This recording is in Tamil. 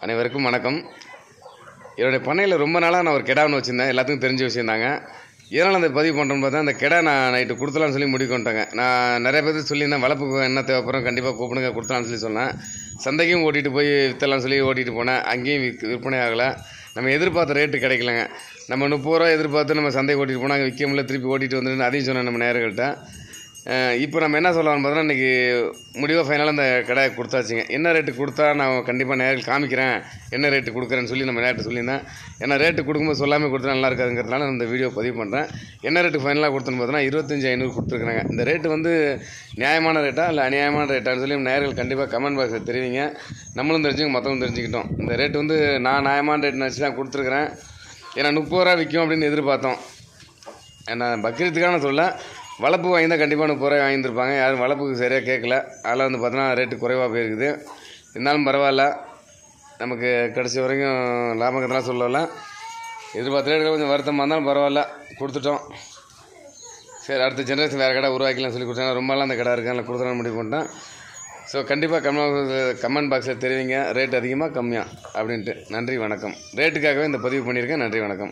அனைவருக்கும் வணக்கம். என்னுடைய பண்ணையில் ரொம்ப நாளாக நான் ஒரு கெடா ஒன்று வச்சுருந்தேன். எல்லாத்துக்கும் தெரிஞ்ச விஷயந்தாங்க. இதனால் அந்த பதிவு பண்ணுறோன்னு பார்த்தா அந்த கெடா நான் நைட்டு கொடுத்துலான்னு சொல்லி முடிவு பண்ணிட்டேங்க. நான் நிறைய பேருக்கு சொல்லியிருந்தேன், வளர்ப்புக்கு என்ன தேவைப்படும் கண்டிப்பாக கூப்பிடுங்க கொடுத்துலான்னு சொல்லி சொன்னேன். சந்தைக்கும் ஓட்டிகிட்டு போய் விற்றலாம்னு சொல்லி ஓட்டிகிட்டு போனேன். அங்கேயும் விற்பனை ஆகலை. நம்ம எதிர்பார்த்த ரேட்டு கிடைக்கலங்க. நம்ம 30 ரூபா எதிர்பார்த்து நம்ம சந்தை ஓட்டிகிட்டு போனால் அங்கே விற்க முடியல, திருப்பி ஓட்டிகிட்டு வந்துட்டு அதையும் சொன்னேன் நம்ம நேயர்கள்ட்ட. இப்போ நம்ம என்ன சொல்லலாம்னு பார்த்தோன்னா, இன்றைக்கி முடிவாக ஃபைனலாக அந்த கடையை கொடுத்தாச்சுங்க. என்ன ரேட்டு கொடுத்தா நான் கண்டிப்பாக நேரில் காமிக்கிறேன், என்ன ரேட்டு கொடுக்குறேன்னு சொல்லி நம்ம நேரத்தை சொல்லியிருந்தேன். ஏன்னா ரேட்டு கொடுக்கும்போது சொல்லாமல் கொடுத்தா நல்லா இருக்காதுங்கிறதுனால இந்த வீடியோ பதிவு பண்ணுறேன். என்ன ரேட்டு ஃபைனலாக கொடுத்தோன்னு பார்த்தோன்னா 25,500 கொடுத்துருக்குறாங்க. இந்த ரேட்டு வந்து நியாயமான ரேட்டா இல்லை அநியாயமான ரேட்டான்னு சொல்லி நேர்கள் கண்டிப்பாக கமெண்ட் பாக்ஸில் தெரிவிங்க. நம்மளும் தெரிஞ்சுங்க, மற்றவங்க தெரிஞ்சுக்கிட்டோம். இந்த ரேட்டு வந்து நான் நியாயமான ரேட் நினச்சி தான் கொடுத்துருக்குறேன். ஏன்னா 30 ரூபா விற்கும் அப்படின்னு எதிர்பார்த்தோம். ஏன்னா பக்ரீத்துக்கான சொல்ல வளர்ப்பு வாங்கியிருந்தால் கண்டிப்பாக 30 ரூபாய் வாங்கியிருப்பாங்க. யாரும் வளர்ப்புக்கு சரியாக கேட்கல. அதில் வந்து பார்த்தோன்னா ரேட்டு குறைவாக போயிருக்குது. இருந்தாலும் பரவாயில்ல, நமக்கு கடைசி வரைக்கும் லாபகத்தெல்லாம் சொல்லலாம். எதிர்பார்த்த ரேட்டு கொஞ்சம் வருத்தமாக இருந்தாலும் பரவாயில்ல, கொடுத்துட்டோம். சரி, அடுத்த ஜென்ரேஷன் வேறு கடை உருவாக்கிலாம் சொல்லி கொடுத்தாங்க. ரொம்பலாம் அந்த கடை இருக்குது, அதில் கொடுத்துலாம் முடிவு பண்ணிட்டேன். ஸோ கண்டிப்பாக கமெண்ட் பாக்ஸில் தெரிவிங்க, ரேட் அதிகமாக கம்மியாக அப்படின்ட்டு. நன்றி வணக்கம். ரேட்டுக்காகவே இந்த பதிவு பண்ணியிருக்கேன். நன்றி வணக்கம்.